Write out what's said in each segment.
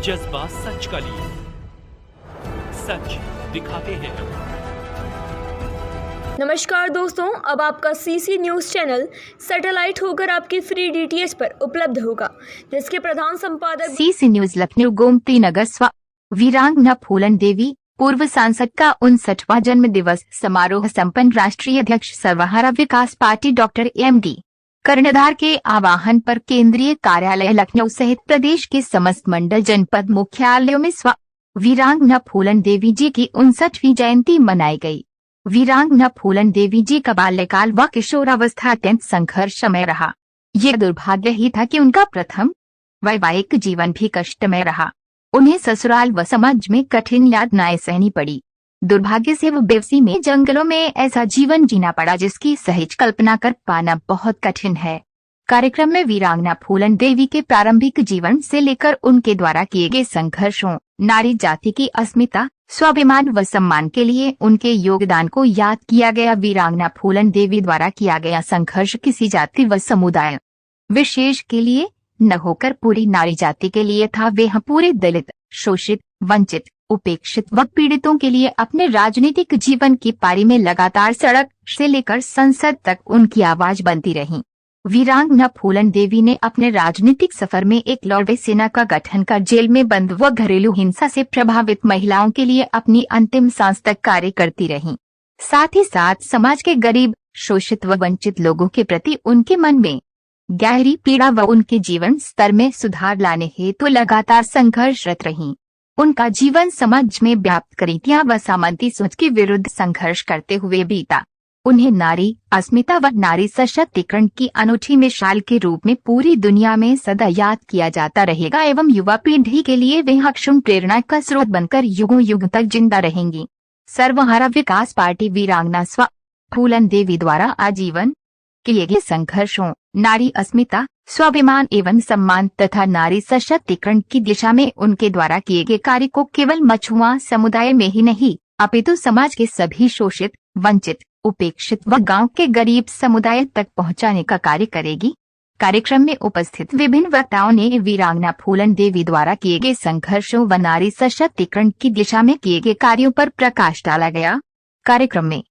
जज्बा सच का लिए, सच दिखाते हैं। नमस्कार दोस्तों, अब आपका सीसी न्यूज़ चैनल सैटेलाइट होकर आपके फ्री डीटीएच पर उपलब्ध होगा, जिसके प्रधान संपादक सीसी न्यूज़ लखनऊ गोमती नगर वीरांगना फूलन देवी पूर्व सांसद का 59वां जन्म दिवस समारोह संपन्न। राष्ट्रीय अध्यक्ष सर्वहारा विकास पार्टी डॉक्टर MD कर्णधार के आह्वान पर केंद्रीय कार्यालय लखनऊ सहित प्रदेश के समस्त मंडल जनपद मुख्यालयों में वीरांगना फूलन देवी जी की 59वीं जयंती मनाई गई। वीरांगना फूलन देवी जी का बाल्यकाल व किशोरावस्था अत्यंत संघर्षमय रहा। ये दुर्भाग्य ही था कि उनका प्रथम वैवाहिक जीवन भी कष्टमय रहा। उन्हें ससुराल व समाज में कठिन यातनाएं सहनी पड़ी। दुर्भाग्य से वो बेवसी में जंगलों में ऐसा जीवन जीना पड़ा जिसकी सहज कल्पना कर पाना बहुत कठिन है। कार्यक्रम में वीरांगना फूलन देवी के प्रारंभिक जीवन से लेकर उनके द्वारा किए गए संघर्षों, नारी जाति की अस्मिता, स्वाभिमान व सम्मान के लिए उनके योगदान को याद किया गया। वीरांगना फूलन देवी द्वारा किया गया संघर्ष किसी जाति व समुदाय विशेष के लिए न होकर पूरी नारी जाति के लिए था। वे पूरे दलित, शोषित, वंचित, उपेक्षित व पीड़ितों के लिए अपने राजनीतिक जीवन की पारी में लगातार सड़क से लेकर संसद तक उनकी आवाज बनती रहीं। वीरांगना फूलन देवी ने अपने राजनीतिक सफर में एक लौटे सेना का गठन कर जेल में बंद व घरेलू हिंसा से प्रभावित महिलाओं के लिए अपनी अंतिम सांस तक कार्य करती रहीं। साथ ही साथ समाज के गरीब, शोषित व वंचित लोगों के प्रति उनके मन में गहरी पीड़ा व उनके जीवन स्तर में सुधार लाने हेतु लगातार संघर्षरत रहीं। उनका जीवन समाज में व्याप्त कुरीतियां व सामंती सोच के विरुद्ध संघर्ष करते हुए बीता। उन्हें नारी अस्मिता व नारी सशक्तिकरण की अनूठी मिसाल के रूप में पूरी दुनिया में सदा याद किया जाता रहेगा एवं युवा पीढ़ी के लिए वे अक्षुण्ण प्रेरणा का स्रोत बनकर युगों युग तक जिंदा रहेंगी। सर्वहारा विकास पार्टी वीरांगना फूलन देवी द्वारा आजीवन किए गए संघर्षों, नारी अस्मिता, स्वाभिमान एवं सम्मान तथा नारी सशक्तिकरण की दिशा में उनके द्वारा किए गए कार्य को केवल मछुआ समुदाय में ही नहीं अपितु समाज के सभी शोषित, वंचित, उपेक्षित व गांव के गरीब समुदाय तक पहुंचाने का कार्य करेगी। कार्यक्रम में उपस्थित विभिन्न वक्ताओं ने वीरांगना फूलन देवी द्वारा किए गए संघर्षों व नारी सशक्तिकरण की दिशा में किए गए कार्यों पर प्रकाश डाला गया। कार्यक्रम में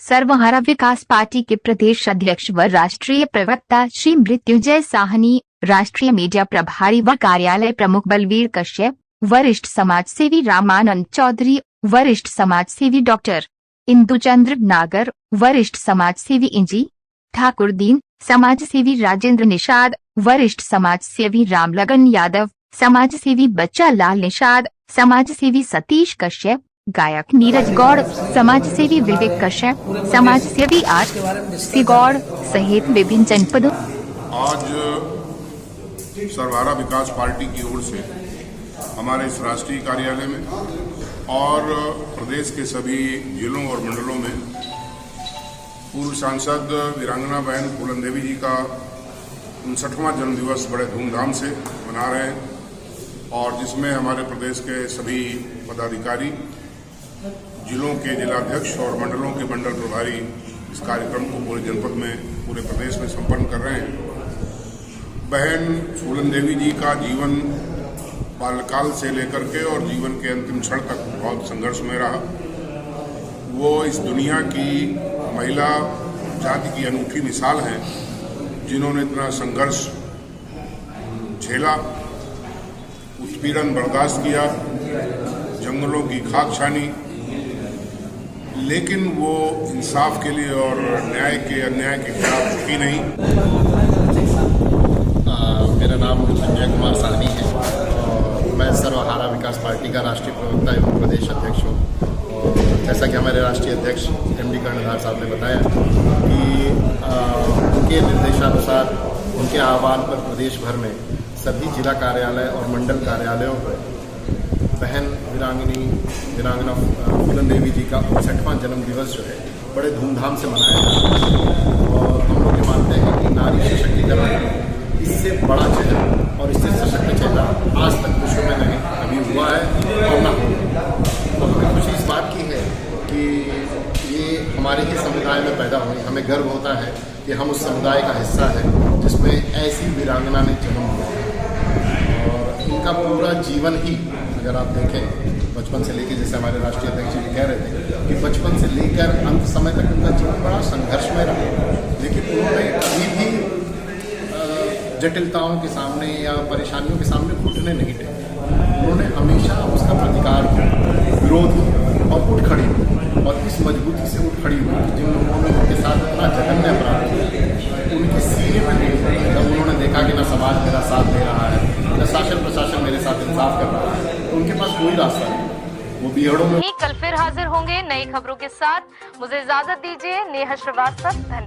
सर्वहारा विकास पार्टी के प्रदेश अध्यक्ष व राष्ट्रीय प्रवक्ता श्री मृत्युंजय साहनी, राष्ट्रीय मीडिया प्रभारी व कार्यालय प्रमुख बलवीर कश्यप, वरिष्ठ समाज सेवी रामानंद चौधरी, वरिष्ठ समाज सेवी डॉक्टर इंदुचंद्र नागर, वरिष्ठ समाज सेवी इंजी ठाकुरदीन, समाज सेवी राजेंद्र निषाद, वरिष्ठ समाज सेवी रामलगन यादव, समाज सेवी बच्चा लाल निषाद, समाज सेवी सतीश कश्यप, गायक नीरज गौड़, समाज सेवी विवेक कश्यप, समाज सेवी सी गौड़ सहित विभिन्न जनपदों। आज सर्वहारा विकास पार्टी की ओर से हमारे इस राष्ट्रीय कार्यालय में और प्रदेश के सभी जिलों और मंडलों में पूर्व सांसद वीरांगना बहन फूलन देवी जी का 59वां जन्म दिवस बड़े धूमधाम से मना रहे हैं और जिसमें हमारे प्रदेश के सभी पदाधिकारी, जिलों के जिलाध्यक्ष और मंडलों के मंडल प्रभारी इस कार्यक्रम को पूरे जनपद में, पूरे प्रदेश में संपन्न कर रहे हैं। बहन फूलन देवी जी का जीवन बाल्यकाल से लेकर के और जीवन के अंतिम क्षण तक बहुत संघर्ष में रहा। वो इस दुनिया की महिला जाति की अनूठी मिसाल हैं, जिन्होंने इतना संघर्ष झेला, उत्पीड़न बर्दाश्त किया, जंगलों की खाक छानी, लेकिन वो इंसाफ के लिए और न्याय के अन्याय के खिलाफ झुकी नहीं। मेरा नाम संजय कुमार साहनी है और मैं सर्वहारा विकास पार्टी का राष्ट्रीय प्रवक्ता एवं प्रदेश अध्यक्ष हूँ। और जैसा कि हमारे राष्ट्रीय अध्यक्ष MD कर्णधार साहब ने बताया कि उनके निर्देशानुसार, उनके आह्वान पर प्रदेश भर में सभी जिला कार्यालय और मंडल कार्यालयों पर बहन वीरांगना फूलन देवी जी का 59वां जन्म दिवस जो है बड़े धूमधाम से मनाया जाता है। और हम लोग ये मानते हैं कि नारी सशक्तिकरण इससे बड़ा चेहरा और इससे सशक्त चेहरा आज तक विश्व में नहीं कभी हुआ है और ना होगा। तो हमें खुशी इस बात की है कि ये हमारे ही समुदाय में पैदा हुई। हमें गर्व होता है कि हम उस समुदाय का हिस्सा है जिसमें ऐसी वीरांगना ने जन्म लिया और इनका पूरा जीवन ही अगर आप देखें बचपन से लेकर, जैसे हमारे राष्ट्रीय अध्यक्ष जी कह रहे थे कि बचपन से लेकर अंत समय तक उनका जीवन बड़ा संघर्षमय रहा, लेकिन उन्होंने कभी भी जटिलताओं के सामने या परेशानियों के सामने घुटने नहीं टेके। उन्होंने हमेशा उसका प्रतिकार किया, विरोध किया और उठ खड़ी हुई, और इस मजबूती से उठ खड़ी हुई जिन लोगों ने उनके साथ इतना जघन्य अपराध किया, उनकी सीने में जब उन्होंने देखा कि न समाज मेरा साथ दे रहा है, न शासन प्रशासन मेरे साथ इंसाफ कर रहा है, तो उनके पास कोई रास्ता नहीं, वो बीहड़ों में। कल फिर हाजिर होंगे नई खबरों के साथ। मुझे इजाजत दीजिए। नेहा श्रीवास्तव।